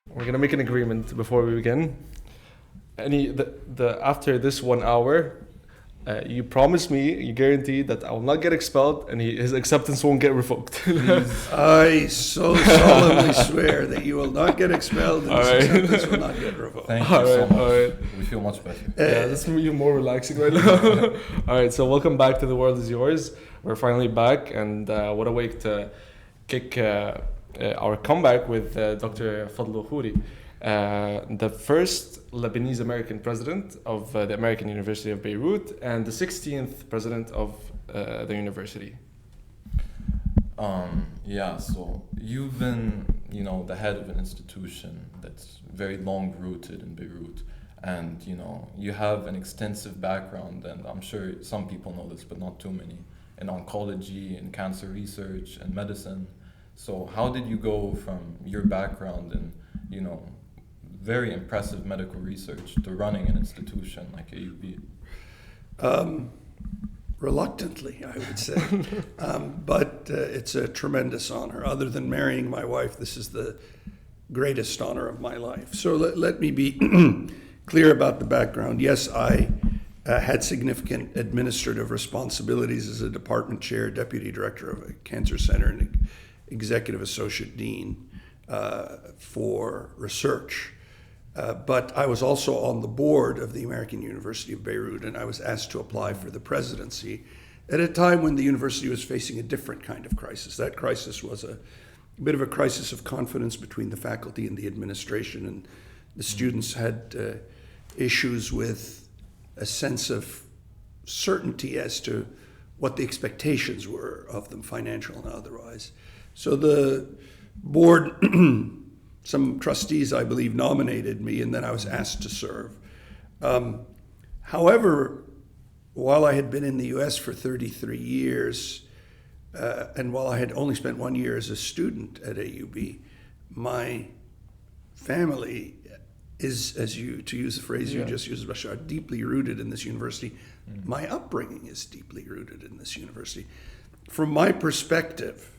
We're gonna make an agreement before we begin. After this 1 hour, you promise me, you guarantee that I will not get expelled and his acceptance won't get revoked. I so solemnly swear that you will not get expelled and his acceptance will not get revoked. Thank you so much. All right. We feel much better. Yeah, this is more relaxing right now. All right, so welcome back to The World Is Yours. We're finally back, and what a way to kick our comeback with Dr. Fadlo Khuri, the first Lebanese American president of the American University of Beirut and the 16th president of the university. So you've been, the head of an institution that's very long rooted in Beirut, and you have an extensive background, and I'm sure some people know this, but not too many, in oncology, in cancer research, and medicine. So how did you go from your background and, very impressive medical research to running an institution like AUB? Reluctantly, I would say. But it's a tremendous honor. Other than marrying my wife, this is the greatest honor of my life. So let me be clear about the background. Yes, I had significant administrative responsibilities as a department chair, deputy director of a cancer center, and executive associate dean for research. But I was also on the board of the American University of Beirut, and I was asked to apply for the presidency at a time when the university was facing a different kind of crisis. That crisis was a bit of a crisis of confidence between the faculty and the administration, and the students had issues with a sense of certainty as to what the expectations were of them, financial and otherwise. So the board, some trustees, I believe, nominated me, and then I was asked to serve. However, while I had been in the US for 33 years, and while I had only spent 1 year as a student at AUB, my family is, to use the phrase you just used, Bashar, deeply rooted in this university. My upbringing is deeply rooted in this university. From my perspective,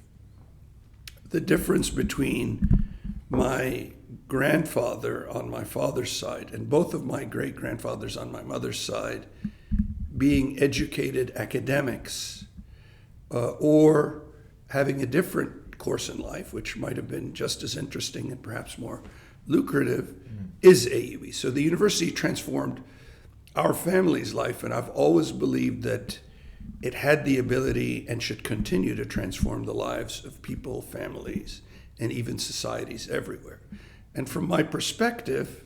the difference between my grandfather on my father's side and both of my great-grandfathers on my mother's side being educated academics or having a different course in life, which might have been just as interesting and perhaps more lucrative, is AUB. So the university transformed our family's life, and I've always believed that it had the ability and should continue to transform the lives of people, families, and even societies everywhere. And from my perspective,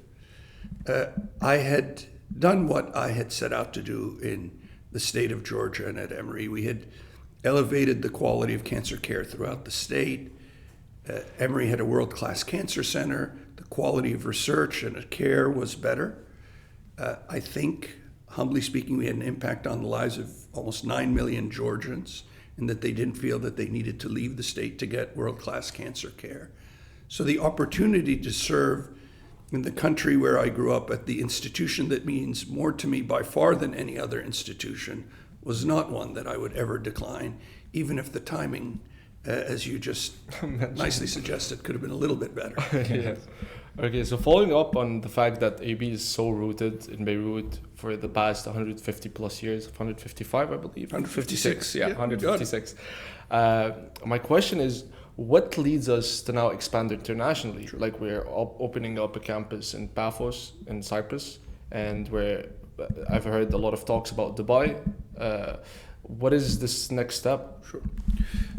I had done what I had set out to do in the state of Georgia and at Emory. We had elevated the quality of cancer care throughout the state. Emory had a world-class cancer center. The quality of research and care was better. I think, humbly speaking, we had an impact on the lives of almost 9 million Georgians, and that they didn't feel that they needed to leave the state to get world-class cancer care. So the opportunity to serve in the country where I grew up at the institution that means more to me by far than any other institution was not one that I would ever decline, even if the timing, as you just nicely suggested, could have been a little bit better. Yes. Okay, so following up on the fact that AB is so rooted in Beirut for the past 150 plus years, 155, I believe. 156. Yeah, 156. My question is, what leads us to now expand internationally? Sure. Like we're opening up a campus in Paphos in Cyprus, and I've heard a lot of talks about Dubai. What is this next step? Sure.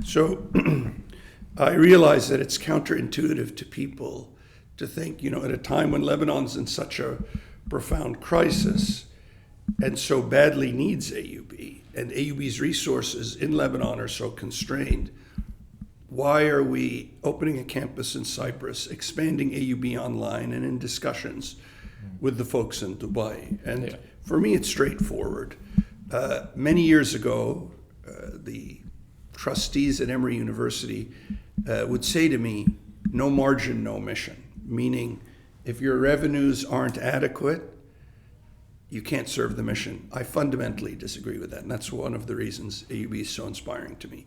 So I realize that it's counterintuitive to people to think, at a time when Lebanon's in such a profound crisis and so badly needs AUB, and AUB's resources in Lebanon are so constrained, why are we opening a campus in Cyprus, expanding AUB online, and in discussions with the folks in Dubai? And for me, it's straightforward. Many years ago, the trustees at Emory University would say to me, no margin, no mission. Meaning, if your revenues aren't adequate, you can't serve the mission. I fundamentally disagree with that, and that's one of the reasons AUB is so inspiring to me.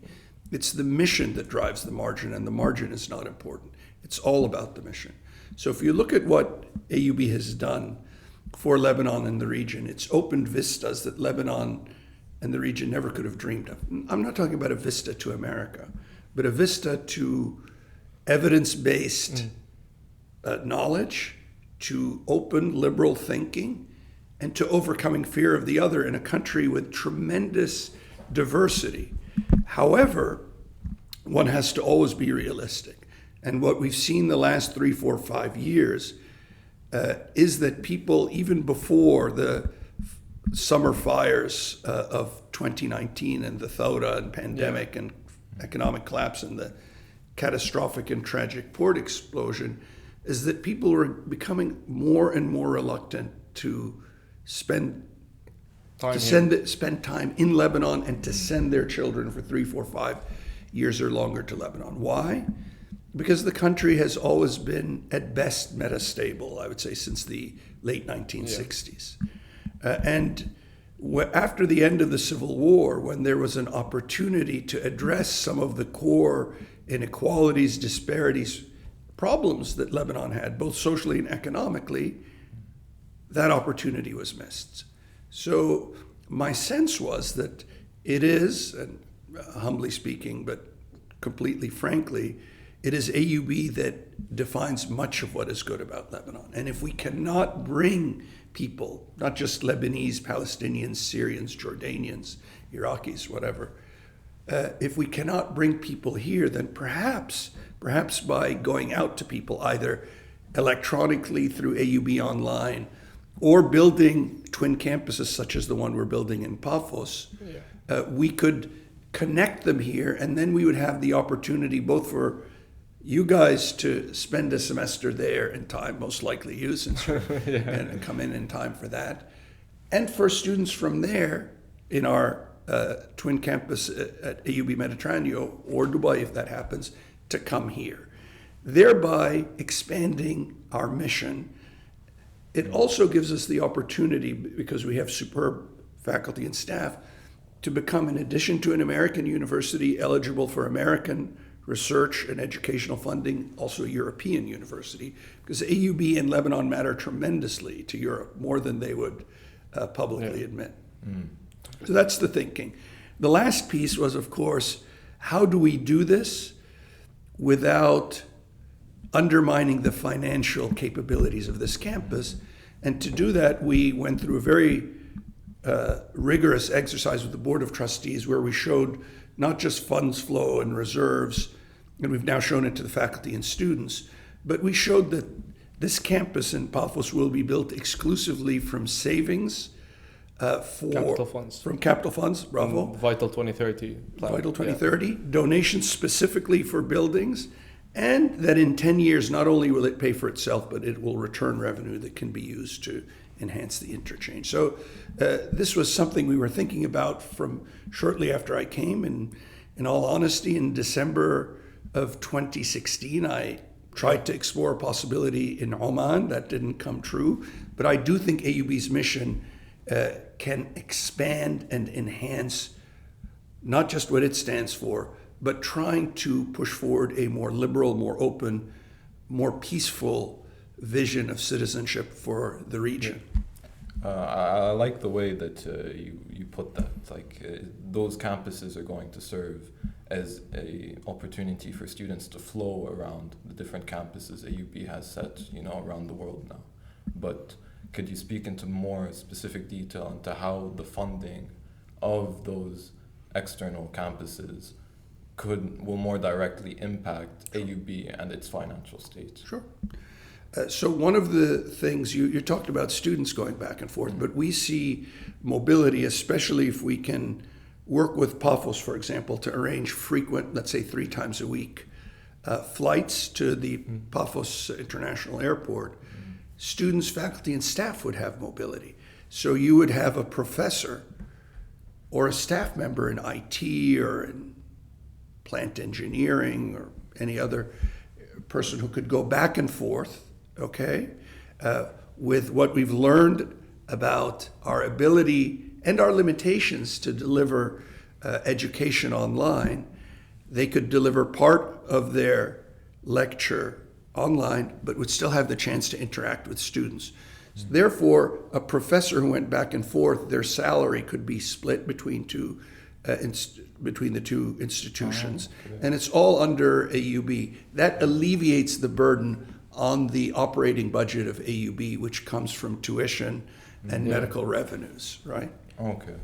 It's the mission that drives the margin, and the margin is not important. It's all about the mission. So if you look at what AUB has done for Lebanon and the region, it's opened vistas that Lebanon and the region never could have dreamed of. I'm not talking about a vista to America, but a vista to evidence-based knowledge, to open liberal thinking, and to overcoming fear of the other in a country with tremendous diversity. However, one has to always be realistic. And what we've seen the last 3, 4, 5 years is that people, even before the summer fires of 2019 and the Thawra and pandemic and economic collapse and the catastrophic and tragic port explosion, is that people were becoming more and more reluctant to spend time in Lebanon and to send their children for 3, 4, 5 years or longer to Lebanon. Why? Because the country has always been, at best, metastable, I would say, since the late 1960s. And after the end of the Civil War, when there was an opportunity to address some of the core inequalities, disparities, problems that Lebanon had, both socially and economically, that opportunity was missed. So my sense was that it is, and humbly speaking, but completely frankly, it is AUB that defines much of what is good about Lebanon. And if we cannot bring people, not just Lebanese, Palestinians, Syrians, Jordanians, Iraqis, whatever, if we cannot bring people here, then perhaps by going out to people, either electronically through AUB Online or building twin campuses such as the one we're building in Paphos, we could connect them here, and then we would have the opportunity both for you guys to spend a semester there in time, most likely you, since you're and come in time for that, and for students from there in our twin campus at AUB Mediterraneo or Dubai, if that happens, to come here, thereby expanding our mission. It also gives us the opportunity, because we have superb faculty and staff, to become, in addition to an American university, eligible for American research and educational funding, also a European university, because AUB and Lebanon matter tremendously to Europe, more than they would publicly admit. So that's the thinking. The last piece was, of course, how do we do this without undermining the financial capabilities of this campus? And to do that, we went through a very rigorous exercise with the Board of Trustees, where we showed not just funds flow and reserves, and we've now shown it to the faculty and students, but we showed that this campus in Paphos will be built exclusively from savings from capital funds, bravo. Vital 2030 plan. Vital 2030, donations specifically for buildings, and that in 10 years, not only will it pay for itself, but it will return revenue that can be used to enhance the interchange. So this was something we were thinking about from shortly after I came. And in all honesty, in December of 2016, I tried to explore a possibility in Oman. That didn't come true. But I do think AUB's mission can expand and enhance not just what it stands for, but trying to push forward a more liberal, more open, more peaceful vision of citizenship for the region. I like the way that you put that. Those campuses are going to serve as a opportunity for students to flow around the different campuses AUB has set, around the world now. But could you speak into more specific detail into how the funding of those external campuses will more directly impact AUB and its financial state? Sure. So one of the things, you talked about students going back and forth, but we see mobility, especially if we can work with Paphos, for example, to arrange frequent, let's say 3 times a week, flights to the Paphos International Airport. Students, faculty, and staff would have mobility. So you would have a professor or a staff member in IT or in plant engineering or any other person who could go back and forth, with what we've learned about our ability and our limitations to deliver education online. they could deliver part of their lecture online, but would still have the chance to interact with students. Therefore, a professor who went back and forth, their salary could be split between between the two institutions, and it's all under AUB. That alleviates the burden on the operating budget of AUB, which comes from tuition and medical revenues, right? Okay.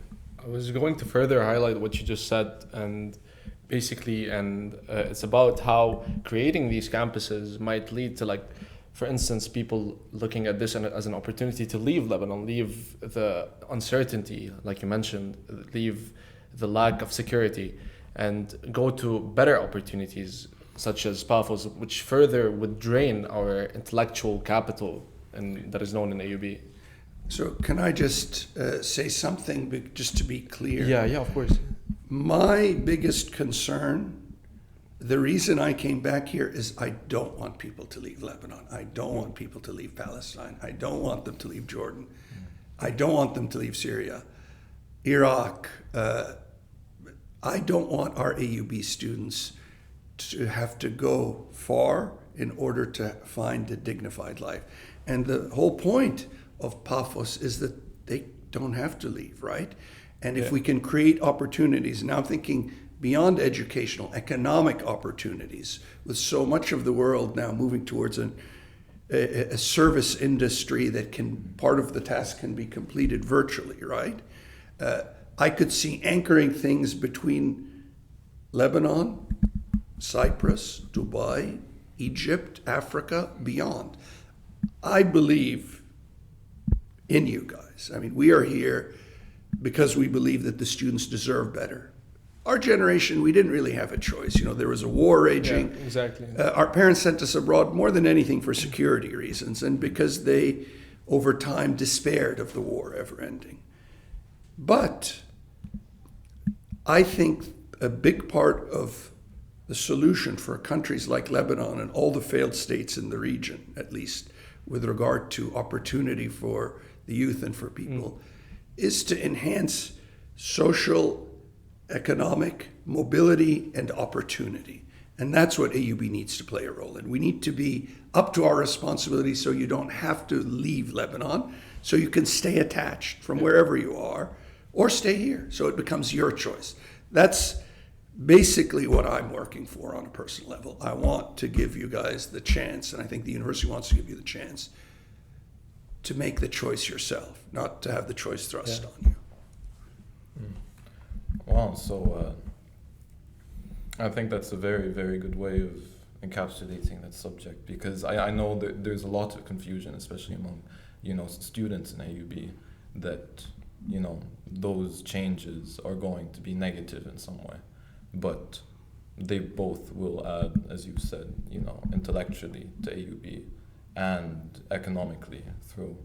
I was going to further highlight what you just said, and basically, it's about how creating these campuses might lead to, like, for instance, people looking at this as an opportunity to leave Lebanon, leave the uncertainty, like you mentioned, leave the lack of security, and go to better opportunities such as PAFOS, which further would drain our intellectual capital and that is known in AUB. So can I just say something just to be clear? Yeah, of course. My biggest concern, the reason I came back here, is I don't want people to leave Lebanon. I don't want people to leave Palestine. I don't want them to leave Jordan. I don't want them to leave Syria, Iraq. I don't want our AUB students to have to go far in order to find a dignified life. And the whole point of PAFOS is that they don't have to leave, right? And if we can create opportunities, and I'm thinking beyond educational, economic opportunities, with so much of the world now moving towards a service industry that can, part of the task can be completed virtually, right? I could see anchoring things between Lebanon, Cyprus, Dubai, Egypt, Africa, beyond. I believe in you guys. I mean, we are here because we believe that the students deserve better. Our generation, we didn't really have a choice. You know, there was a war raging. Yeah, exactly. Our parents sent us abroad more than anything for security reasons, and because they, over time, despaired of the war ever ending. But I think a big part of the solution for countries like Lebanon and all the failed states in the region, at least with regard to opportunity for the youth and for people, is to enhance social, economic mobility and opportunity. And that's what AUB needs to play a role in. We need to be up to our responsibility so you don't have to leave Lebanon, so you can stay attached from wherever you are, or stay here, so it becomes your choice. That's basically what I'm working for on a personal level. I want to give you guys the chance, and I think the university wants to give you the chance, to make the choice yourself, not to have the choice thrust on you. Wow, so I think that's a very, very good way of encapsulating that subject, because I know that there's a lot of confusion, especially among, students in AUB, that, those changes are going to be negative in some way. But they both will add, as you said, intellectually to AUB and economically through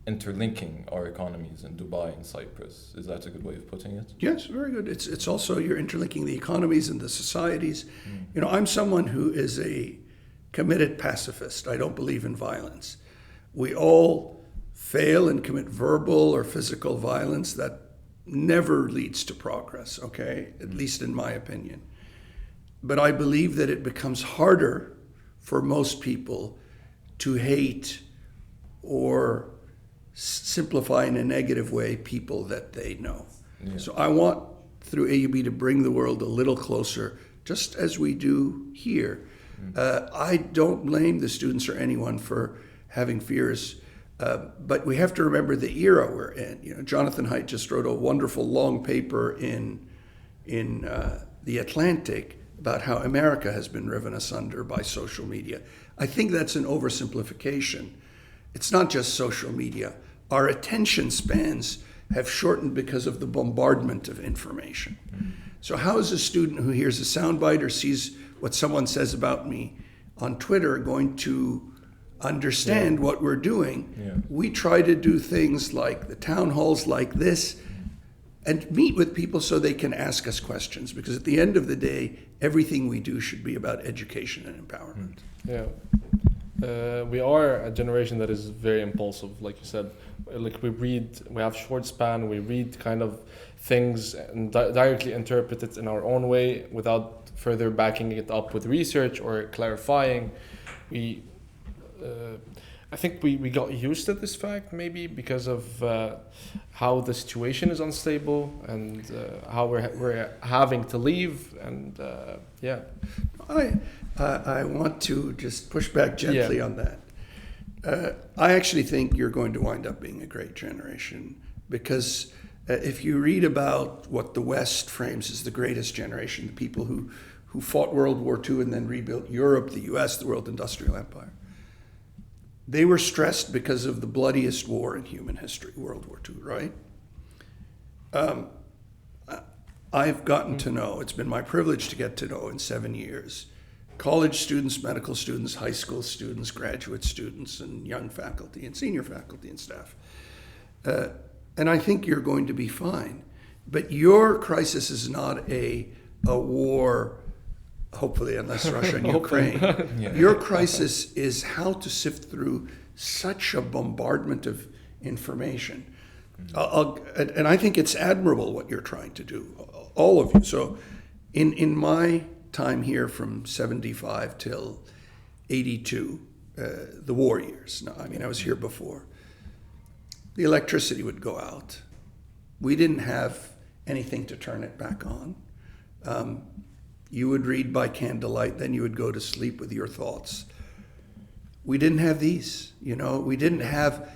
interlinking our economies in Dubai and Cyprus. Is that a good way of putting it? Yes, very good. It's also, you're interlinking the economies and the societies. I'm someone who is a committed pacifist. I don't believe in violence. We all fail and commit verbal or physical violence that never leads to progress, okay? At least in my opinion. But I believe that it becomes harder for most people to hate or simplify in a negative way people that they know. Yeah. So I want, through AUB, to bring the world a little closer, just as we do here. I don't blame the students or anyone for having fears, but we have to remember the era we're in. Jonathan Haidt just wrote a wonderful long paper in The Atlantic about how America has been riven asunder by social media. I think that's an oversimplification. It's not just social media. Our attention spans have shortened because of the bombardment of information. So how is a student who hears a soundbite or sees what someone says about me on Twitter going to understand what we're doing? Yeah. We try to do things like the town halls like this and meet with people so they can ask us questions, because at the end of the day, everything we do should be about education and empowerment. Yeah. We are a generation that is very impulsive, like you said. Like we have short span, we read kind of things and directly interpret it in our own way without further backing it up with research or clarifying. We, I think we got used to this fact maybe because of how the situation is unstable and how we're having to leave and yeah. I want to just push back gently on that. I actually think you're going to wind up being a great generation because if you read about what the West frames as the greatest generation, the people who fought World War II and then rebuilt Europe, the US, the world industrial empire, they were stressed because of the bloodiest war in human history, World War II, right? I've gotten to know, it's been my privilege to get to know in 7 years, college students, medical students, high school students, graduate students, and young faculty and senior faculty and staff. And I think you're going to be fine. But your crisis is not a war, hopefully, unless Russia and Ukraine. Yeah. Your crisis is how to sift through such a bombardment of information. And I think it's admirable what you're trying to do, all of you. So in my time here from 75 till 82, the war years, no, I mean, I was here before, the electricity would go out. We didn't have anything to turn it back on. You would read by candlelight, then you would go to sleep with your thoughts. We didn't have these, we didn't have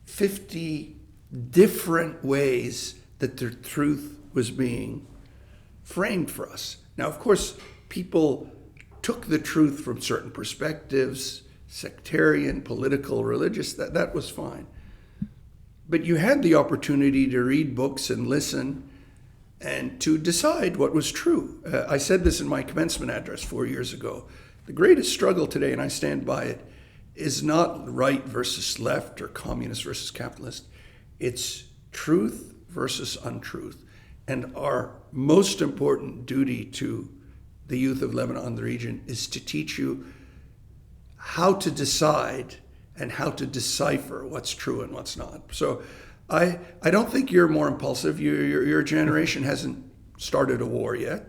50 different ways that the truth was being framed for us. Now, of course, people took the truth from certain perspectives, sectarian, political, religious, that was fine. But you had the opportunity to read books and listen and to decide what was true. I said this in my commencement address 4 years ago. The greatest struggle today, and I stand by it, is not right versus left or communist versus capitalist. It's truth versus untruth. And our most important duty to the youth of Lebanon and the region is to teach you how to decide and how to decipher what's true and what's not. So I don't think you're more impulsive. Your generation hasn't started a war yet.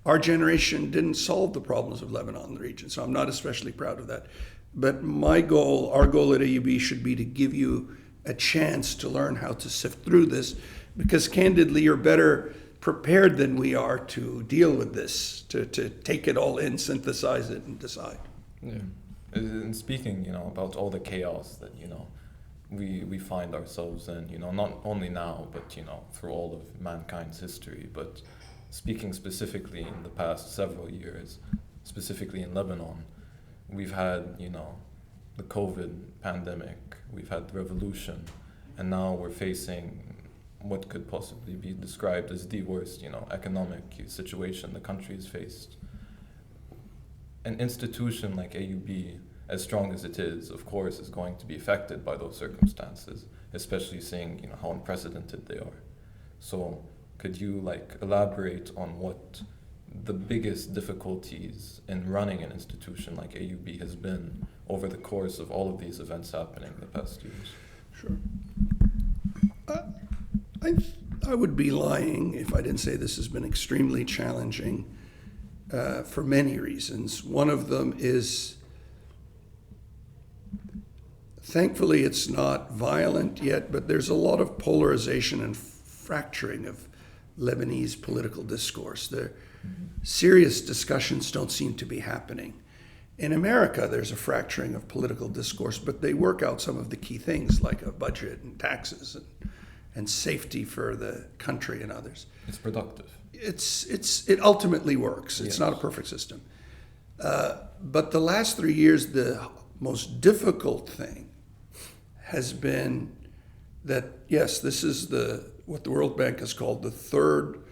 Our generation didn't solve the problems of Lebanon and the region, so I'm not especially proud of that. But our goal at AUB should be to give you a chance to learn how to sift through this, because candidly, you're better prepared than we are to deal with this, to take it all in, synthesize it, and decide. Yeah. And speaking, about all the chaos that, we find ourselves in, not only now, but, through all of mankind's history, but speaking specifically in the past several years, specifically in Lebanon, we've had, the COVID pandemic, we've had the revolution, and now we're facing what could possibly be described as the worst, economic situation the country has faced. An institution like AUB, as strong as it is, of course, is going to be affected by those circumstances, especially seeing, how unprecedented they are. So could you elaborate on what the biggest difficulties in running an institution like AUB has been over the course of all of these events happening the past years? Sure. I would be lying if I didn't say this has been extremely challenging for many reasons. One of them is, thankfully it's not violent yet, but there's a lot of polarization and fracturing of Lebanese political discourse. Serious discussions don't seem to be happening. In America, there's a fracturing of political discourse, but they work out some of the key things like a budget and taxes and safety for the country and others. It's productive. It ultimately works. It's not a perfect system. But the last 3 years, the most difficult thing has been that, yes, this is what the World Bank has called the third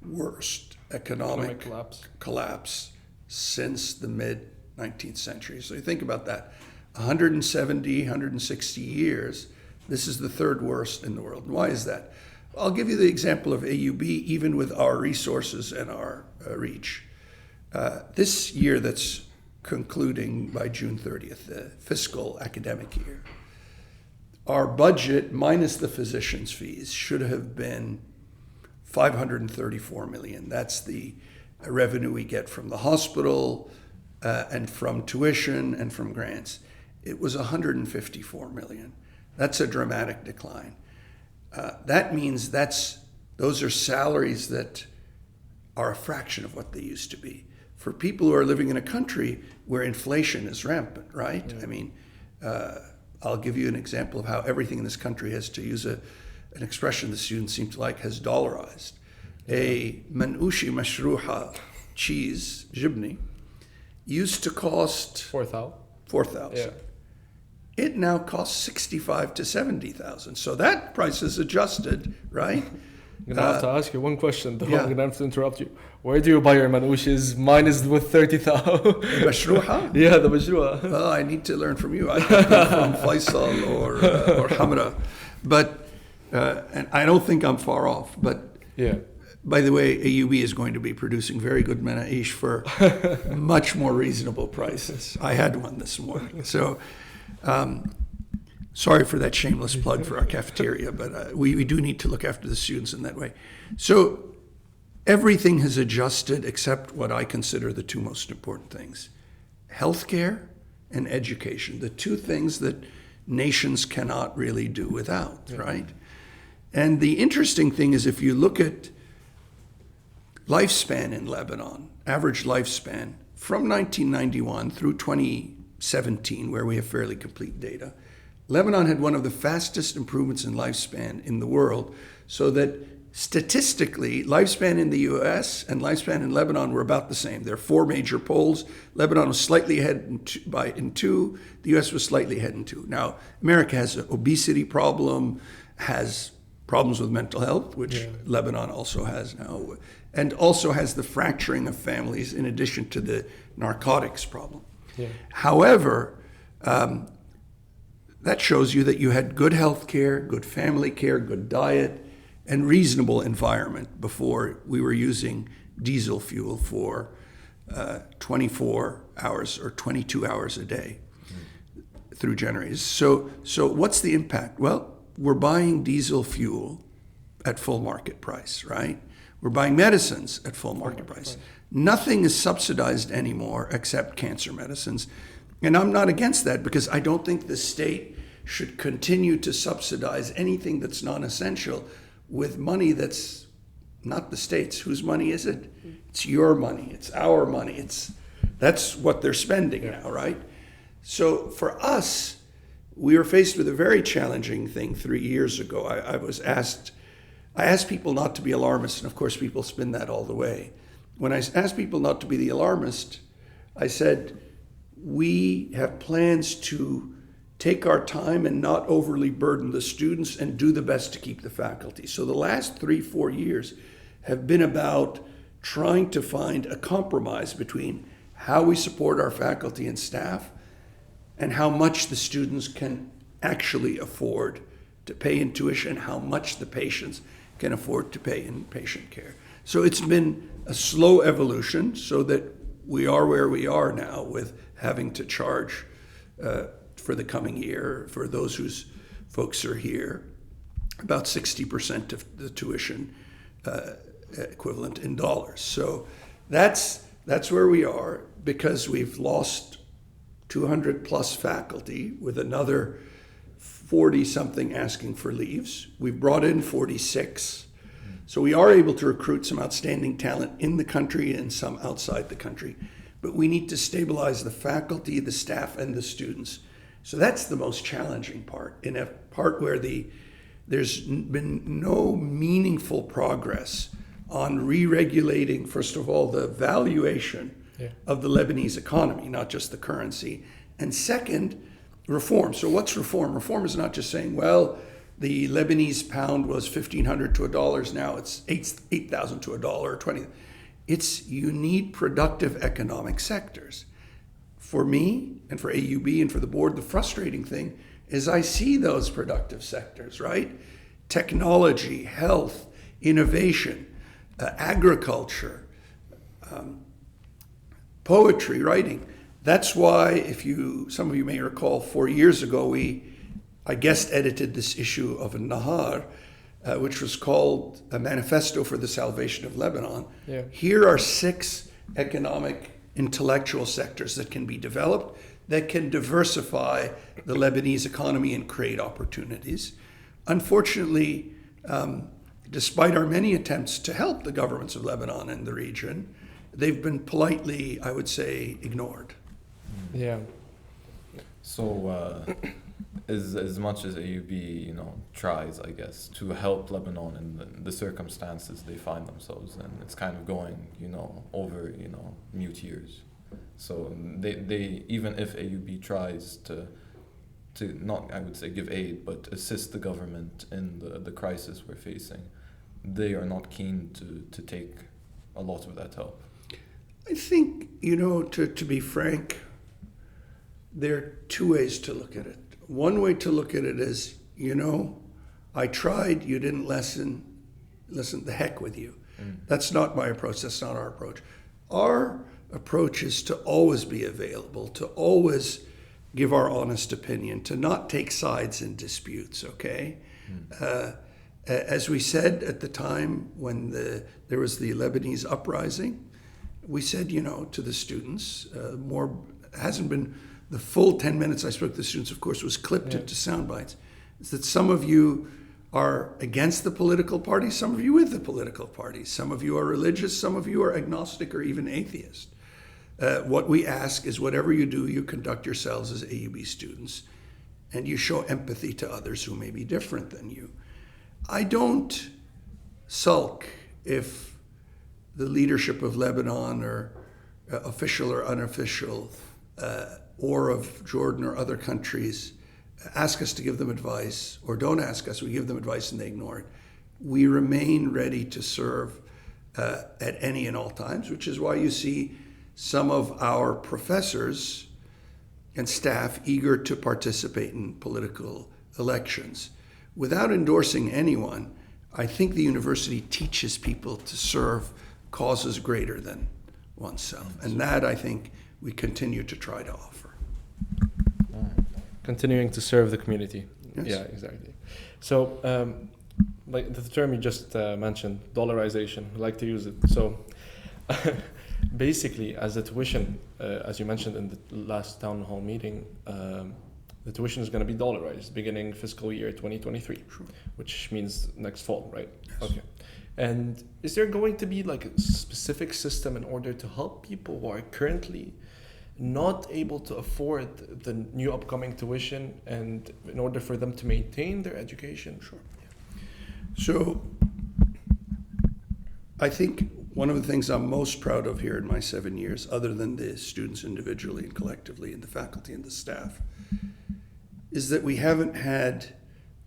worst economic collapse since the mid-19th century. So you think about that. 170, 160 years, this is the third worst in the world. Why is that? I'll give you the example of AUB, even with our resources and our reach. This year that's concluding by June 30th, the fiscal academic year, our budget minus the physicians' fees should have been $534 million. That's the revenue we get from the hospital and from tuition and from grants. It was 154 million. That's a dramatic decline. That means those are salaries that are a fraction of what they used to be. For people who are living in a country where inflation is rampant, right? I mean, I'll give you an example of how everything in this country has, to use an expression the students seem to like, has dollarized. A manoushi mashruha cheese, jibni, used to cost 4,000. 4,000. Yeah. It now costs 65 to 70,000. So that price is adjusted, right? I'm gonna have to ask you one question though. Yeah. I'm gonna have to interrupt you. Where do you buy your manouches? Mine is with 30,000. Mashruha? Yeah, the majrua. Well, I need to learn from you. I get them from Faisal or Hamra. But, and I don't think I'm far off. But Yeah. by the way, AUB is going to be producing very good manaish for much more reasonable prices. I had one this morning. So, sorry for that shameless plug for our cafeteria, but we do need to look after the students in that way. So everything has adjusted except what I consider the two most important things: healthcare and education, the two things that nations cannot really do without, right? And the interesting thing is, if you look at lifespan in Lebanon, average lifespan from 1991 through 2017, where we have fairly complete data, Lebanon had one of the fastest improvements in lifespan in the world, so that statistically, lifespan in the US and lifespan in Lebanon were about the same. There are four major polls. Lebanon was slightly ahead in two. The US was slightly ahead in two. Now, America has an obesity problem, has problems with mental health, which Lebanon also has now, and also has the fracturing of families in addition to the narcotics problem. Yeah. However, that shows you that you had good health care, good family care, good diet, and reasonable environment before we were using diesel fuel for 24 hours or 22 hours a day through generators. So what's the impact? Well, we're buying diesel fuel at full market price, right? We're buying medicines at full market price. Nothing is subsidized anymore except cancer medicines. And I'm not against that, because I don't think the state should continue to subsidize anything that's non-essential with money that's not the state's. Whose money is it? It's your money. It's our money. That's what they're spending now, right? So for us, we were faced with a very challenging thing 3 years ago. I asked people not to be alarmist, and of course people spin that all the way. When I asked people not to be the alarmist, I said, we have plans to take our time and not overly burden the students and do the best to keep the faculty. So the last 3-4 years have been about trying to find a compromise between how we support our faculty and staff and how much the students can actually afford to pay in tuition, how much the patients can afford to pay in patient care. So it's been a slow evolution, so that we are where we are now with having to charge for the coming year, for those whose folks are here, about 60% of the tuition equivalent in dollars. So that's where we are, because we've lost 200 plus faculty, with another 40 something asking for leaves. We've brought in 46. So we are able to recruit some outstanding talent in the country and some outside the country. But we need to stabilize the faculty, the staff, and the students. So that's the most challenging part, in a part where there's been no meaningful progress on re-regulating, first of all, the valuation of the Lebanese economy, not just the currency. And second, reform. So what's reform? Reform is not just saying, well, the Lebanese pound was $1,500 to $1, now it's $8,000 to $1 or $20. It's, you need productive economic sectors. For me and for AUB and for the board, the frustrating thing is I see those productive sectors, right? Technology, health, innovation, agriculture, poetry, writing. That's why, some of you may recall, 4 years ago, I guest edited this issue of Nahar which was called a Manifesto for the Salvation of Lebanon. Yeah. Here are 6 economic, intellectual sectors that can be developed, that can diversify the Lebanese economy and create opportunities. Unfortunately, despite our many attempts to help the governments of Lebanon and the region, they've been politely, I would say, ignored. Yeah. So, as much as AUB, tries, I guess, to help Lebanon in the circumstances they find themselves in, it's kind of going, over, mute years. So they even if AUB tries to not, I would say, give aid, but assist the government in the crisis we're facing, they are not keen to take a lot of that help. I think, to be frank, there are 2 ways to look at it. One way to look at it is, I tried, you didn't listen, the heck with you. That's not my approach, that's not our approach. Our approach is to always be available, to always give our honest opinion, to not take sides in disputes, okay? As we said at the time when there was the Lebanese uprising, we said, to the students, hasn't been the full 10 minutes I spoke to the students, of course, was clipped into sound bites, is that some of you are against the political party, some of you with the political party, some of you are religious, some of you are agnostic or even atheist. What we ask is whatever you do, you conduct yourselves as AUB students and you show empathy to others who may be different than you. I don't sulk if the leadership of Lebanon or official or unofficial or of Jordan or other countries ask us to give them advice, or don't ask us, we give them advice and they ignore it. We remain ready to serve at any and all times, which is why you see some of our professors and staff eager to participate in political elections. Without endorsing anyone, I think the university teaches people to serve causes greater than oneself. And that, I think, we continue to try to offer. Continuing to serve the community. Yes. Yeah, exactly. So, like the term you just mentioned, dollarization, we like to use it. So, basically, as a tuition, as you mentioned in the last town hall meeting, the tuition is going to be dollarized beginning fiscal year 2023, Sure. which means next fall, right? Yes. Okay. And is there going to be like a specific system in order to help people who are currently not able to afford the new upcoming tuition, and in order for them to maintain their education? Sure. So I think one of the things I'm most proud of here in my 7 years, other than the students individually and collectively and the faculty and the staff, is that we haven't had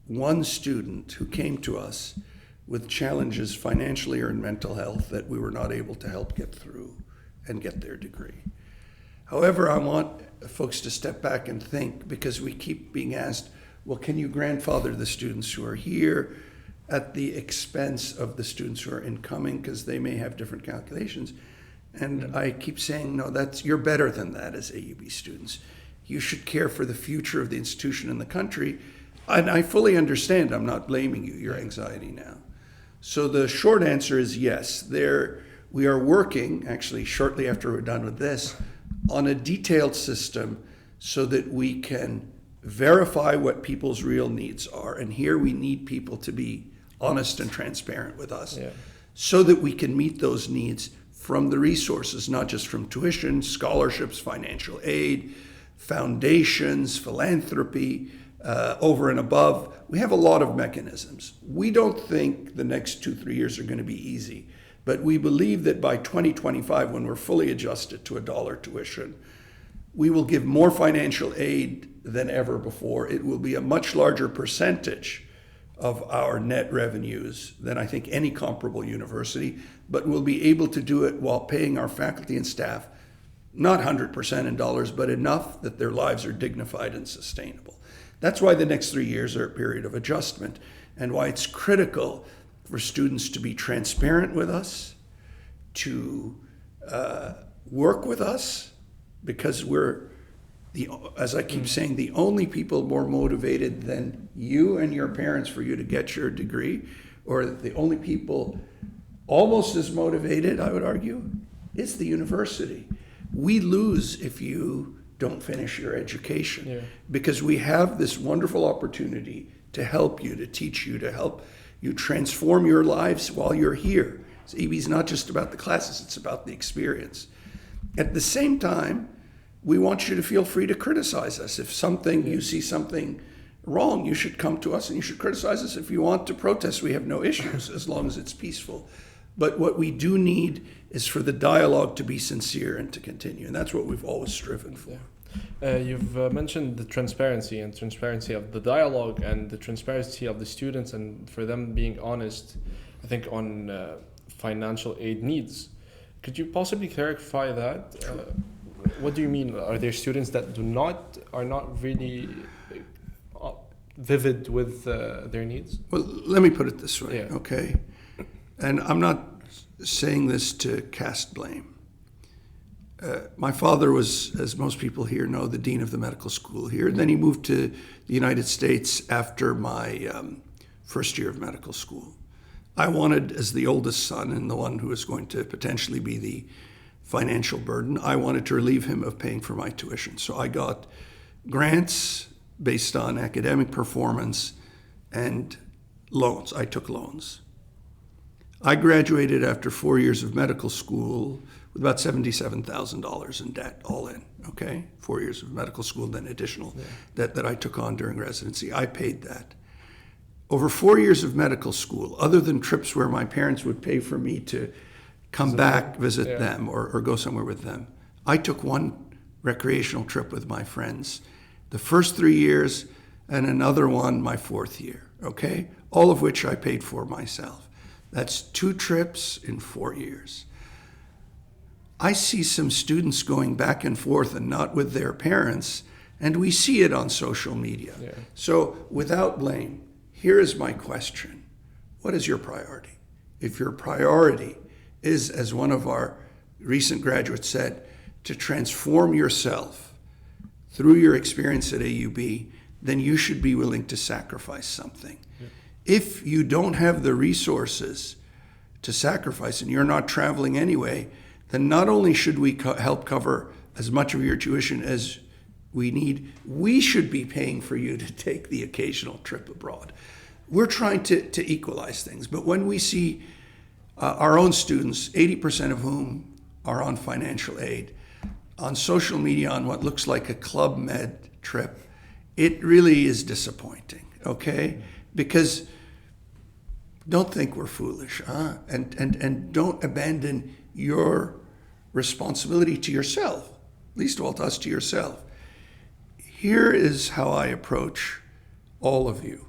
one student who came to us with challenges financially or in mental health that we were not able to help get through and get their degree. However, I want folks to step back and think, because we keep being asked, well, can you grandfather the students who are here at the expense of the students who are incoming, because they may have different calculations? And I keep saying, no, you're better than that as AUB students. You should care for the future of the institution and the country. And I fully understand, I'm not blaming you, your anxiety now. So the short answer is yes. We are working, actually shortly after we're done with this, on a detailed system so that we can verify what people's real needs are. And here we need people to be honest and transparent with us, so that we can meet those needs from the resources, not just from tuition, scholarships, financial aid, foundations, philanthropy, over and above. We have a lot of mechanisms. We don't think the next 2-3 years are going to be easy. But we believe that by 2025, when we're fully adjusted to $1 tuition, we will give more financial aid than ever before. It will be a much larger percentage of our net revenues than I think any comparable university, but we'll be able to do it while paying our faculty and staff, not 100% in dollars, but enough that their lives are dignified and sustainable. That's why the next 3 years are a period of adjustment, and why it's critical for students to be transparent with us, to work with us, because we're, as I keep saying, the only people more motivated than you and your parents for you to get your degree or the only people almost as motivated, I would argue, it's the university. We lose if you don't finish your education, because we have this wonderful opportunity to help you, to teach you, to help you transform your lives while you're here. So EB is not just about the classes, it's about the experience. At the same time, we want you to feel free to criticize us. If you see something wrong, you should come to us and you should criticize us. If you want to protest, we have no issues as long as it's peaceful. But what we do need is for the dialogue to be sincere and to continue. And that's what we've always striven for. You've mentioned the transparency of the dialogue and the transparency of the students, and for them being honest, I think, on financial aid needs. Could you possibly clarify that? What do you mean? Are there students that are not really vivid with their needs? Well, let me put it this way, okay? And I'm not saying this to cast blame. My father was, as most people here know, the dean of the medical school here. Then he moved to the United States after my first year of medical school. I wanted, as the oldest son and the one who was going to potentially be the financial burden, I wanted to relieve him of paying for my tuition. So I got grants based on academic performance and loans. I took loans. I graduated after 4 years of medical school with about $77,000 in debt, all in, okay? 4 years of medical school, then additional debt that I took on during residency. I paid that. Over 4 years of medical school, other than trips where my parents would pay for me to come back, visit them, or go somewhere with them, I took one recreational trip with my friends the first 3 years and another one my fourth year, okay? All of which I paid for myself. That's 2 trips in 4 years. I see some students going back and forth and not with their parents, and we see it on social media. So without blame, here is my question. What is your priority? If your priority is, as one of our recent graduates said, to transform yourself through your experience at AUB, then you should be willing to sacrifice something. If you don't have the resources to sacrifice and you're not traveling anyway, then not only should we help cover as much of your tuition as we need, we should be paying for you to take the occasional trip abroad. We're trying to equalize things. But when we see our own students, 80% of whom are on financial aid, on social media on what looks like a Club Med trip, it really is disappointing, okay? Because don't think we're foolish, and don't abandon your responsibility to yourself, least of all to us, to yourself. Here is how I approach all of you.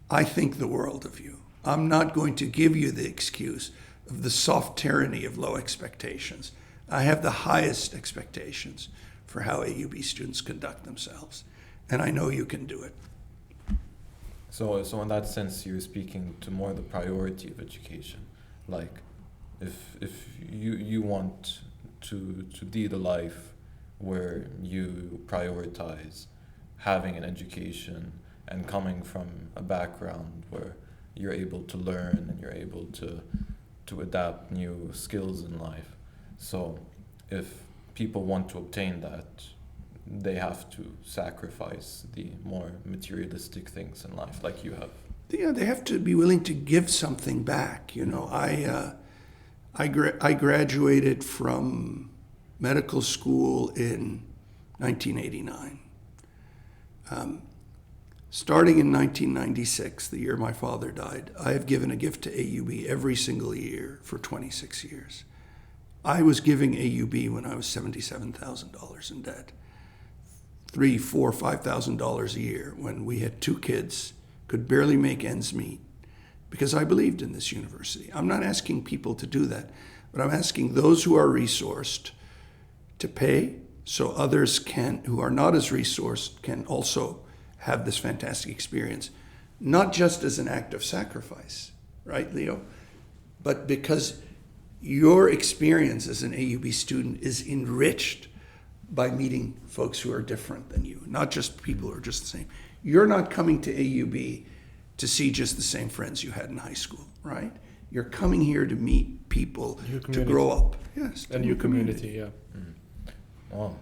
I think the world of you. I'm not going to give you the excuse of the soft tyranny of low expectations. I have the highest expectations for how AUB students conduct themselves, and I know you can do it. So in that sense, you're speaking to more the priority of education. Like, if you want to lead a life where you prioritize having an education and coming from a background where you're able to learn and you're able to adapt new skills in life. So if people want to obtain that, they have to sacrifice the more materialistic things in life, like you have. Yeah, they have to be willing to give something back. You know, I graduated from medical school in 1989. Starting in 1996, the year my father died, I have given a gift to AUB every single year for 26 years. I was giving AUB when I was $77,000 in debt. $3,000, $4,000, $5,000 a year when we had 2 kids, could barely make ends meet, because I believed in this university. I'm not asking people to do that, but I'm asking those who are resourced to pay so others who are not as resourced can also have this fantastic experience, not just as an act of sacrifice, right, Leo? But because your experience as an AUB student is enriched by meeting folks who are different than you, not just people who are just the same. You're not coming to AUB to see just the same friends you had in high school, right? You're coming here to meet people, to grow up. Yes, A new community, yeah. Oh,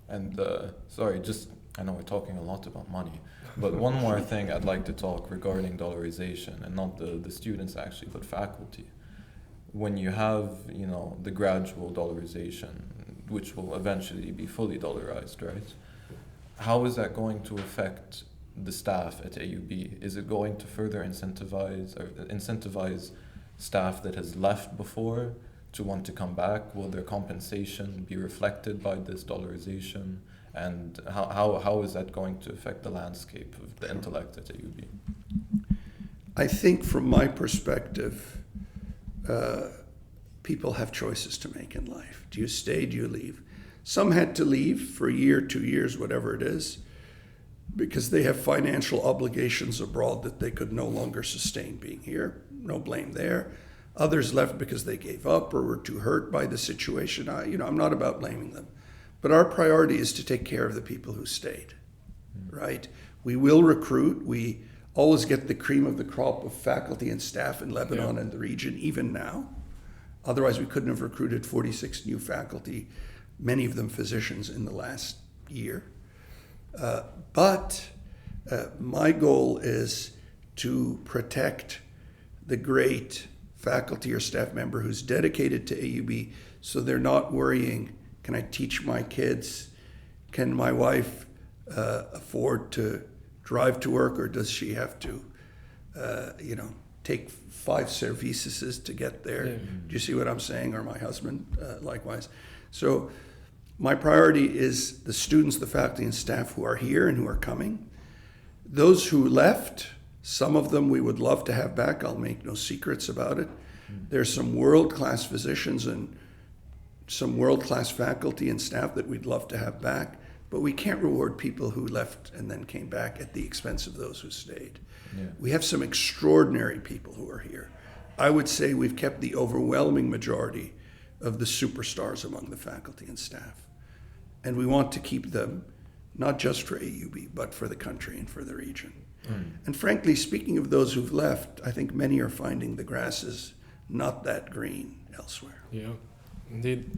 and sorry, I know we're talking a lot about money, but one more thing I'd like to talk regarding dollarization, and not the students actually, but faculty. When you have, the gradual dollarization, which will eventually be fully dollarized, right? How is that going to affect the staff at AUB? Is it going to further incentivize staff that has left before to want to come back? Will their compensation be reflected by this dollarization? And how is that going to affect the landscape of the intellect at AUB? I think from my perspective, people have choices to make in life. Do you stay? Do you leave? Some had to leave for a year, 2 years, whatever it is, because they have financial obligations abroad that they could no longer sustain being here. No blame there. Others left because they gave up or were too hurt by the situation. I'm not about blaming them. But our priority is to take care of the people who stayed, right? We will recruit. We always get the cream of the crop of faculty and staff in Lebanon and the region, even now. Otherwise, we couldn't have recruited 46 new faculty, many of them physicians, in the last year. But my goal is to protect the great faculty or staff member who's dedicated to AUB, so they're not worrying, can I teach my kids? Can my wife afford to drive to work, or does she have to, take 5 services to get there? Yeah. Do you see what I'm saying? Or my husband, likewise. So my priority is the students, the faculty and staff who are here and who are coming. Those who left, some of them we would love to have back. I'll make no secrets about it. There's some world-class physicians and some world-class faculty and staff that we'd love to have back, but we can't reward people who left and then came back at the expense of those who stayed. Yeah. We have some extraordinary people who are here. I would say we've kept the overwhelming majority of the superstars among the faculty and staff. And we want to keep them, not just for AUB, but for the country and for the region. And frankly, speaking of those who've left, I think many are finding the grass is not that green elsewhere. Yeah, indeed.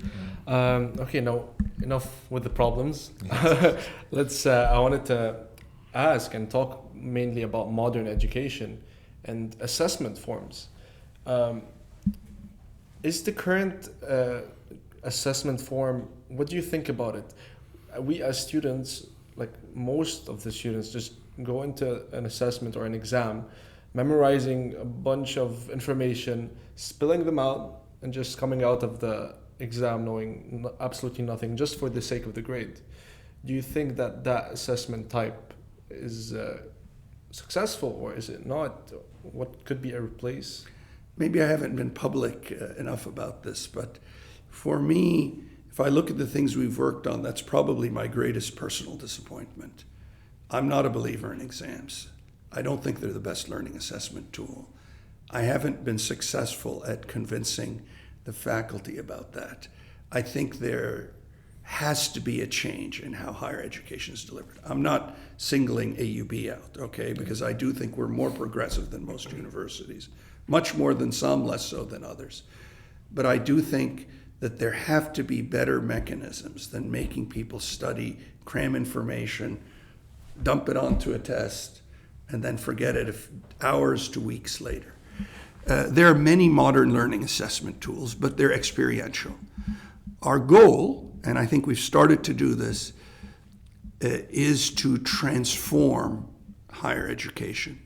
Okay, now enough with the problems. Yes. I wanted to ask and talk mainly about modern education and assessment forms. Is the current assessment form, what do you think about it? We as students, like most of the students, just go into an assessment or an exam, memorizing a bunch of information, spilling them out, and just coming out of the exam knowing absolutely nothing, just for the sake of the grade. Do you think that assessment type is successful, or is it not? What could be a replace? Maybe I haven't been public enough about this, but for me, if I look at the things we've worked on, that's probably my greatest personal disappointment. I'm not a believer in exams. I don't think they're the best learning assessment tool. I haven't been successful at convincing the faculty about that. I think there has to be a change in how higher education is delivered. I'm not singling AUB out, okay, because I do think we're more progressive than most universities, much more than some, less so than others. But I do think that there have to be better mechanisms than making people study, cram information, dump it onto a test, and then forget it hours to weeks later. There are many modern learning assessment tools, but they're experiential. Our goal, and I think we've started to do this, is to transform higher education.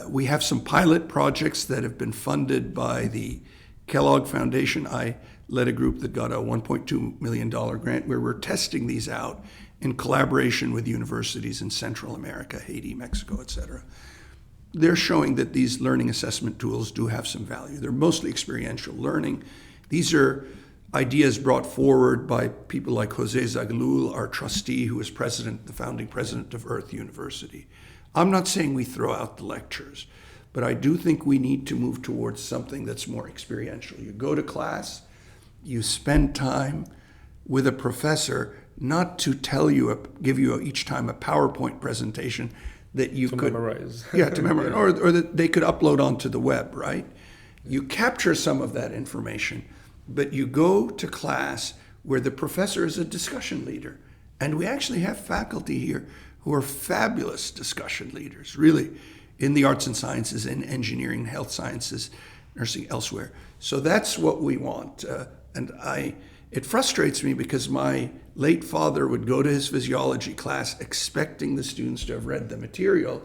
We have some pilot projects that have been funded by the Kellogg Foundation. I led a group that got a $1.2 million grant where we're testing these out in collaboration with universities in Central America, Haiti, Mexico, etc. They're showing that these learning assessment tools do have some value. They're mostly experiential learning. These are ideas brought forward by people like Jose Zagalul, our trustee, who is the founding president of Earth University. I'm not saying we throw out the lectures, but I do think we need to move towards something that's more experiential. You go to class, you spend time with a professor, not to give you each time a PowerPoint presentation that you To could memorize. yeah, to memorize, or that they could upload onto the web, right? You capture some of that information, but you go to class where the professor is a discussion leader. And we actually have faculty here who are fabulous discussion leaders, really, in the arts and sciences, in engineering, health sciences, nursing, elsewhere. So that's what we want. It frustrates me because my late father would go to his physiology class expecting the students to have read the material,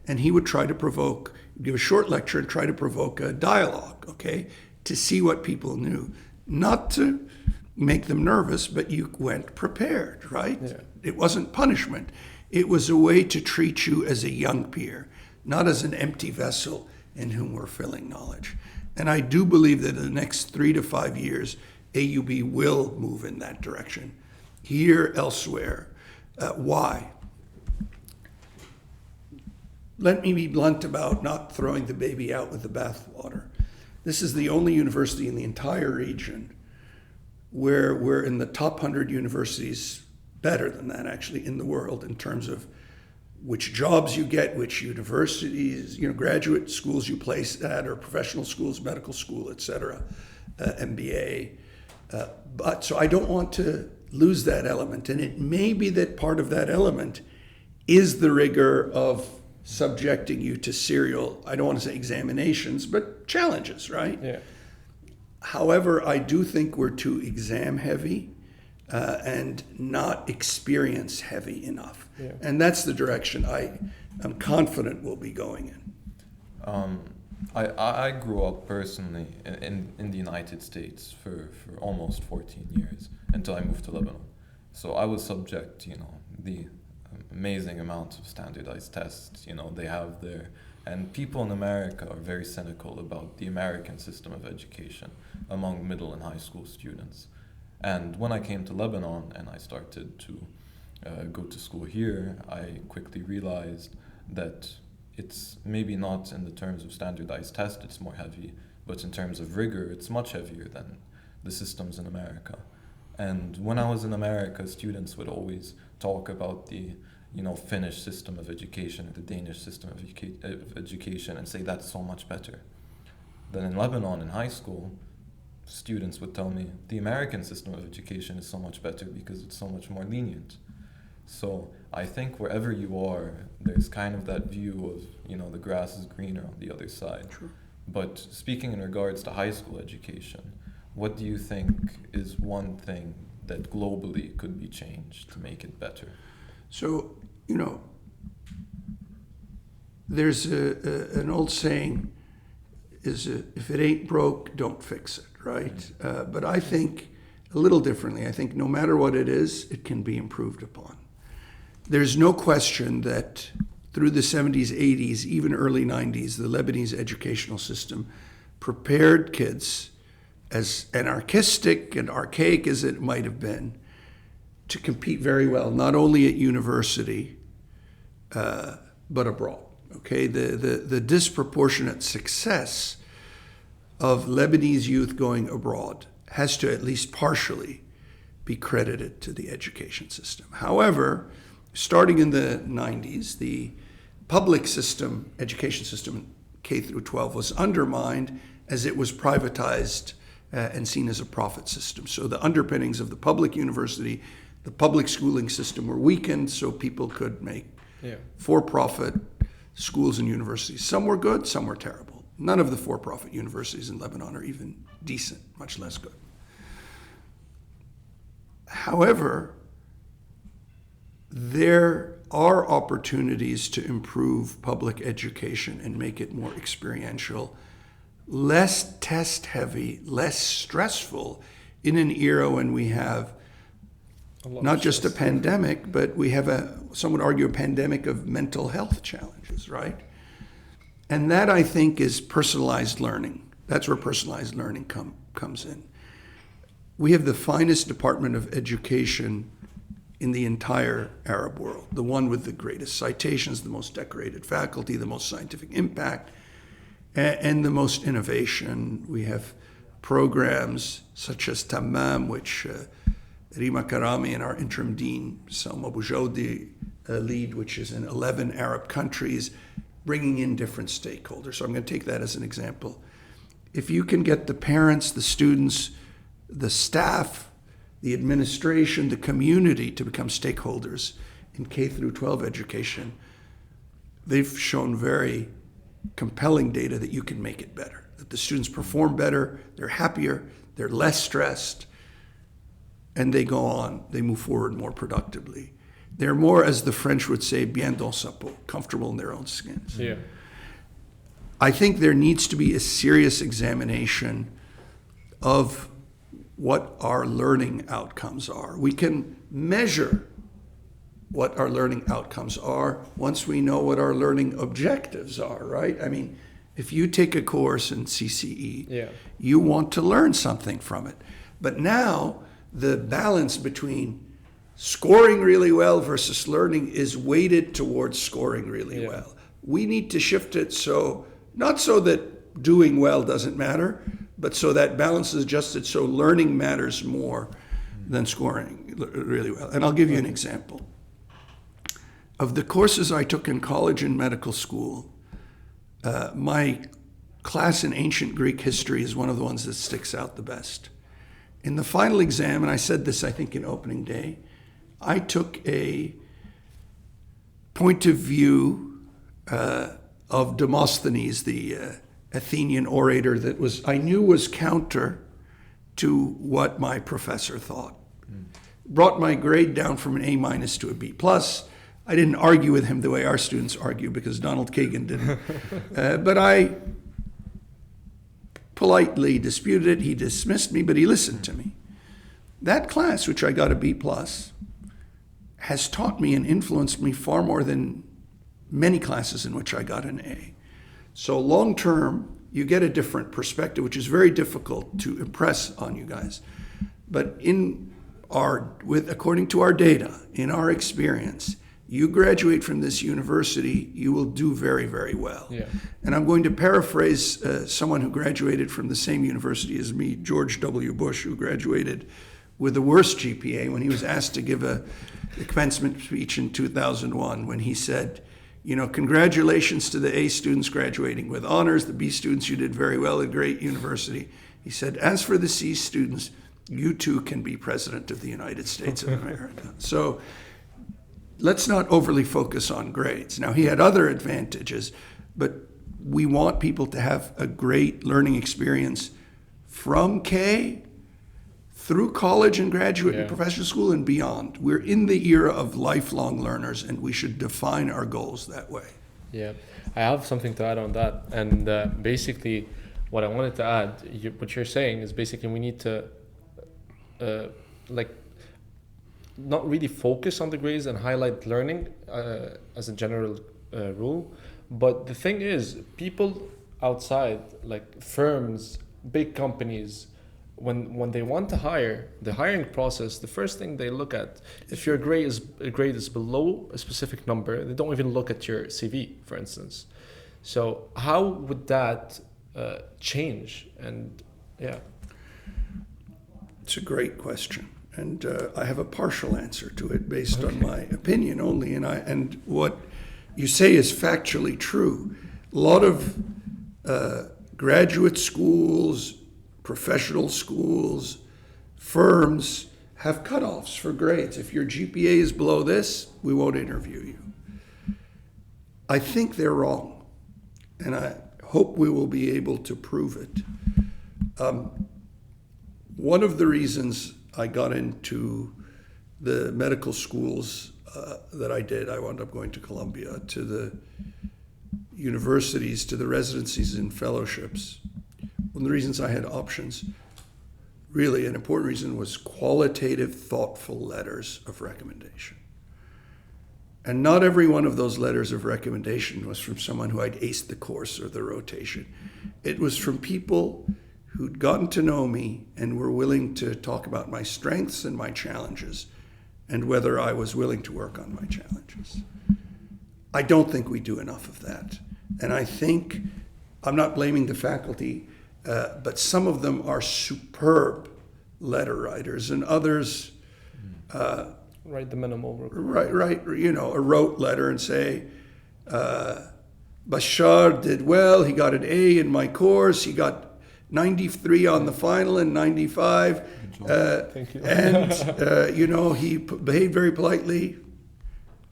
and he would try to give a short lecture and try to provoke a dialogue, okay, to see what people knew. Not to make them nervous, but you went prepared, right? Yeah. It wasn't punishment. It was a way to treat you as a young peer, not as an empty vessel in whom we're filling knowledge. And I do believe that in the next 3 to 5 years, AUB will move in that direction. Here, elsewhere. Why? Let me be blunt about not throwing the baby out with the bathwater. This is the only university in the entire region where we're in the top 100 universities, better than that actually, in the world in terms of which jobs you get, which universities, graduate schools you place at, or professional schools, medical school, etc., MBA. But so I don't want to lose that element. And it may be that part of that element is the rigor of subjecting you to serial, I don't want to say examinations, but challenges, right? Yeah. However, I do think we're too exam heavy and not experience heavy enough. Yeah. And that's the direction I'm confident we'll be going in. I grew up personally in the United States for almost 14 years until I moved to Lebanon. So I was subject to, the amazing amount of standardized tests, they have there. And people in America are very cynical about the American system of education among middle and high school students. And when I came to Lebanon and I started to go to school here, I quickly realized that it's maybe not in the terms of standardized tests, it's more heavy, but in terms of rigor, it's much heavier than the systems in America. And when I was in America, students would always talk about the Finnish system of education, the Danish system of education, and say that's so much better. Then in Lebanon, in high school, students would tell me the American system of education is so much better because it's so much more lenient. So I think wherever you are, there's kind of that view of, the grass is greener on the other side. True. But speaking in regards to high school education, what do you think is one thing that globally could be changed to make it better? So, there's an old saying, if it ain't broke, don't fix it, right? But I think a little differently. I think no matter what it is, it can be improved upon. There's no question that through the 70s, 80s, even early 90s, the Lebanese educational system prepared kids, as anarchistic and archaic as it might have been, to compete very well, not only at university, but abroad. Okay, the disproportionate success of Lebanese youth going abroad has to at least partially be credited to the education system. However, starting in the 90s, the public system, education system, K through 12, was undermined as it was privatized and seen as a profit system. So the underpinnings of the public university, the public schooling system were weakened so people could make for-profit schools and universities. Some were good, some were terrible. None of the for-profit universities in Lebanon are even decent, much less good. However, there are opportunities to improve public education and make it more experiential, less test-heavy, less stressful in an era when we have not just a pandemic, but we have some would argue, a pandemic of mental health challenges, right? And that, I think, is personalized learning. That's where personalized learning comes in. We have the finest department of education in the entire Arab world, the one with the greatest citations, the most decorated faculty, the most scientific impact, and the most innovation. We have programs such as Tammam, which Rima Karami and our interim dean, Salma Boujodi, lead, which is in 11 Arab countries, bringing in different stakeholders. So I'm going to take that as an example. If you can get the parents, the students, the staff, the administration, the community to become stakeholders in K through 12 education, they've shown very compelling data that you can make it better, that the students perform better, they're happier, they're less stressed, and they go on, they move forward more productively. They're more, as the French would say, bien dans sa peau, comfortable in their own skins. Yeah. I think there needs to be a serious examination of what our learning outcomes are. We can measure what our learning outcomes are once we know what our learning objectives are, right? I mean, if you take a course in CCE, you want to learn something from it. But now the balance between scoring really well versus learning is weighted towards scoring really well. We need to shift it so, not so that doing well doesn't matter, but so that balance is adjusted so learning matters more than scoring really well. And I'll give you an example. Of the courses I took in college and medical school, my class in ancient Greek history is one of the ones that sticks out the best. In the final exam, and I said this I think in opening day, I took a point of view of Demosthenes, the Athenian orator that I knew was counter to what my professor thought. Brought my grade down from an A- to a B+. I didn't argue with him the way our students argue because Donald Kagan didn't. But I politely disputed it. He dismissed me, but he listened to me. That class, which I got a B+, has taught me and influenced me far more than many classes in which I got an A. So long term, you get a different perspective, which is very difficult to impress on you guys. But according to our data, in our experience, you graduate from this university, you will do very, very well. Yeah. And I'm going to paraphrase someone who graduated from the same university as me, George W. Bush, who graduated with the worst GPA when he was asked to give a commencement speech in 2001, when he said, congratulations to the A students graduating with honors, the B students, you did very well at a great university. He said, as for the C students, you too can be president of the United States of America. So let's not overly focus on grades. Now, he had other advantages, but we want people to have a great learning experience from K through college and graduate and professional school and beyond. We're in the era of lifelong learners, and we should define our goals that way. Yeah, I have something to add on that. And basically, what I wanted to add, what you're saying is basically we need to not really focus on the grades and highlight learning as a general rule. But the thing is, people outside, like firms, big companies, when they want to hire, the hiring process, the first thing they look at, if your grade is below a specific number, they don't even look at your CV, for instance. So how would that change? And it's a great question. And I have a partial answer to it based on my opinion only. And what you say is factually true. A lot of graduate schools, professional schools, firms have cutoffs for grades. If your GPA is below this, we won't interview you. I think they're wrong, and I hope we will be able to prove it. One of the reasons I got into the medical schools that I did, I wound up going to Columbia, to the universities, to the residencies and fellowships. One of the reasons I had options, really an important reason, was qualitative, thoughtful letters of recommendation. And not every one of those letters of recommendation was from someone who had aced the course or the rotation. It was from people who'd gotten to know me and were willing to talk about my strengths and my challenges and whether I was willing to work on my challenges. I don't think we do enough of that. And I think, I'm not blaming the faculty, but some of them are superb letter writers, and others Write the minimal requirement. Right, a rote letter and say, Bashar did well. He got an A in my course. He got 93 on the final and 95. Thank you. And, he behaved very politely.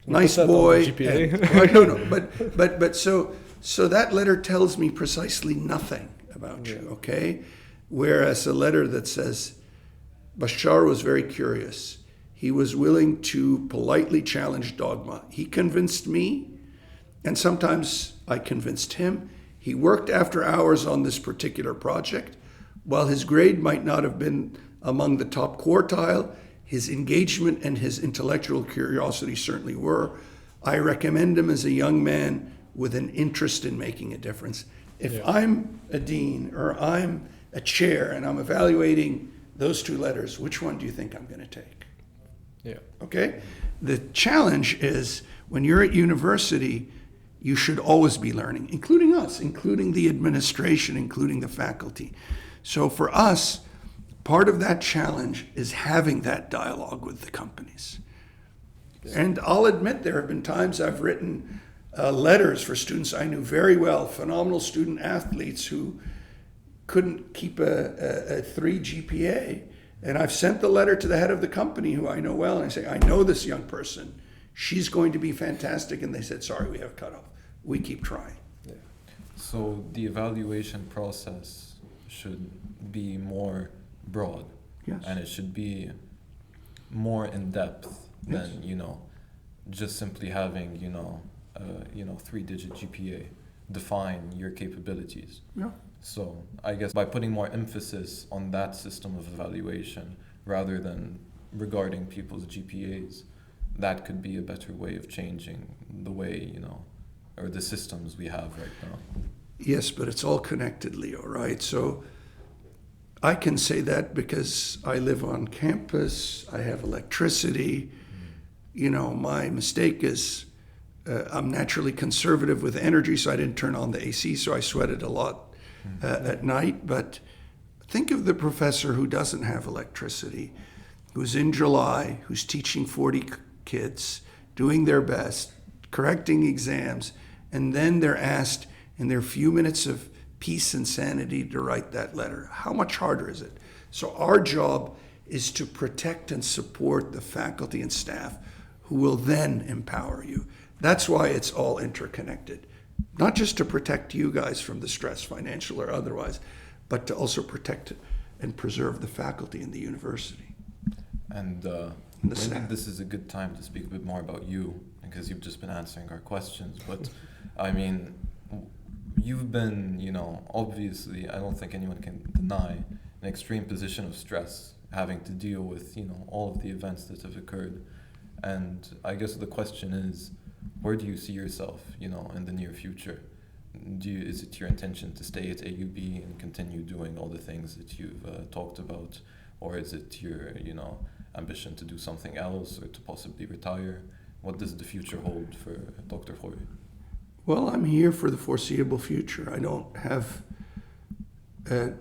Nice Put that on the boy. GPA. But so that letter tells me precisely nothing about you, okay? Whereas a letter that says, Bashar was very curious. He was willing to politely challenge dogma. He convinced me, and sometimes I convinced him. He worked after hours on this particular project. While his grade might not have been among the top quartile, his engagement and his intellectual curiosity certainly were. I recommend him as a young man with an interest in making a difference. If I'm a dean or I'm a chair and I'm evaluating those two letters, which one do you think I'm going to take? Yeah. Okay? The challenge is when you're at university, you should always be learning, including us, including the administration, including the faculty. So for us, part of that challenge is having that dialogue with the companies. And I'll admit there have been times I've written letters for students I knew very well, phenomenal student athletes who couldn't keep a 3 GPA. And I've sent the letter to the head of the company who I know well, and I say, I know this young person. She's going to be fantastic. And they said, sorry, we have cutoff. We keep trying. Yeah. So the evaluation process should be more broad. Yes. And it should be more in depth Yes. than, just simply having, 3-digit GPA define your capabilities. Yeah. So I guess by putting more emphasis on that system of evaluation rather than regarding people's GPAs, that could be a better way of changing the way, or the systems we have right now. Yes, but it's all connected, Leo, right? So I can say that because I live on campus, I have electricity. My mistake is I'm naturally conservative with energy, so I didn't turn on the AC, so I sweated a lot at night. But think of the professor who doesn't have electricity, who's in July, who's teaching 40 kids, doing their best, correcting exams, and then they're asked in their few minutes of peace and sanity to write that letter. How much harder is it? So our job is to protect and support the faculty and staff who will then empower you. That's why it's all interconnected. Not just to protect you guys from the stress, financial or otherwise, but to also protect and preserve the faculty in the university. And maybe this is a good time to speak a bit more about you, because you've just been answering our questions. But I mean, you've been, obviously, I don't think anyone can deny an extreme position of stress, having to deal with, all of the events that have occurred. And I guess the question is, where do you see yourself, in the near future? Is it your intention to stay at AUB and continue doing all the things that you've talked about? Or is it your, ambition to do something else or to possibly retire? What does the future hold for Dr. Khuri? Well, I'm here for the foreseeable future. I don't have a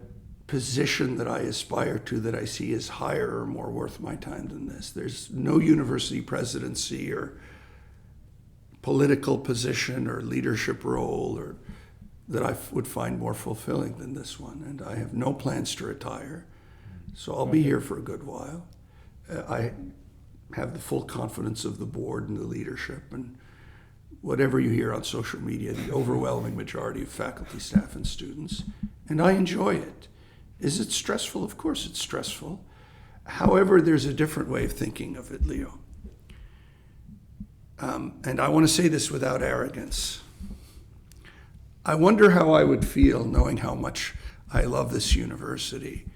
position that I aspire to that I see as higher or more worth my time than this. There's no university presidency or political position or leadership role or that I would find more fulfilling than this one. And I have no plans to retire. So I'll be here for a good while. I have the full confidence of the board and the leadership, and whatever you hear on social media, the overwhelming majority of faculty, staff, and students, and I enjoy it. Is it stressful? Of course it's stressful. However, there's a different way of thinking of it, Leo. And I want to say this without arrogance. I wonder how I would feel knowing how much I love this university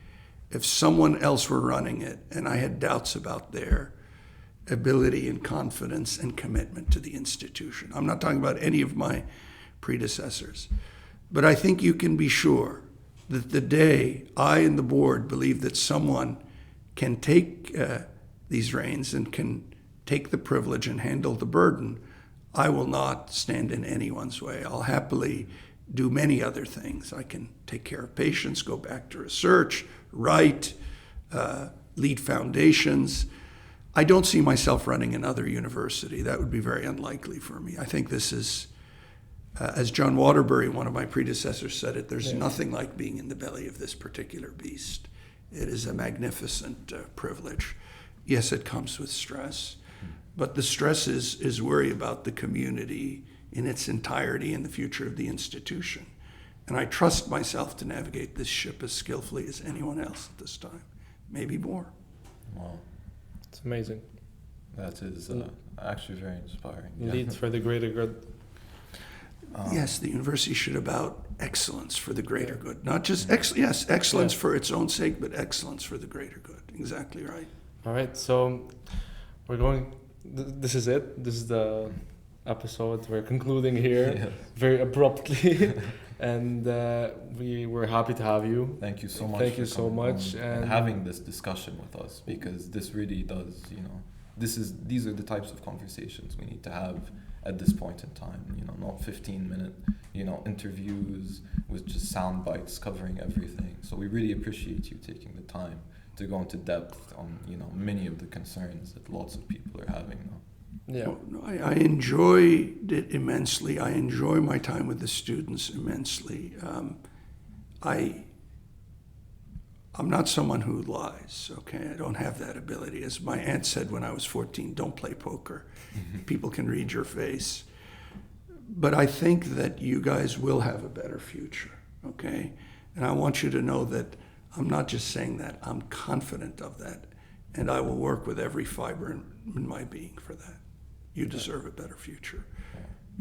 if someone else were running it and I had doubts about their ability and confidence and commitment to the institution. I'm not talking about any of my predecessors. But I think you can be sure that the day I and the board believe that someone can take these reins and can take the privilege and handle the burden, I will not stand in anyone's way. I'll happily do many other things. I can take care of patients, go back to research, write, lead foundations. I don't see myself running another university. That would be very unlikely for me. I think this is, as John Waterbury, one of my predecessors, said it, there's nothing like being in the belly of this particular beast. It is a magnificent privilege. Yes, it comes with stress, but the stress is worry about the community in its entirety and the future of the institution. And I trust myself to navigate this ship as skillfully as anyone else at this time, maybe more. Wow. It's amazing. That is actually very inspiring. Leads for the greater good. Yes, the university should about excellence for the greater good. Not just, excellence for its own sake, but excellence for the greater good. Exactly right. All right, so we're going, this is it. This is the episode. We're concluding here very abruptly. And we were happy to have you. Thank you so much. Thank you so much. And having this discussion with us, because this really does, these are the types of conversations we need to have at this point in time. Not 15-minute, interviews with just sound bites covering everything. So we really appreciate you taking the time to go into depth on, many of the concerns that lots of people are having now. Yeah, I enjoyed it immensely. I enjoy my time with the students immensely. I'm not someone who lies, okay? I don't have that ability. As my aunt said when I was 14, don't play poker. People can read your face. But I think that you guys will have a better future, okay? And I want you to know that I'm not just saying that, I'm confident of that. And I will work with every fiber in my being for that. You deserve a better future.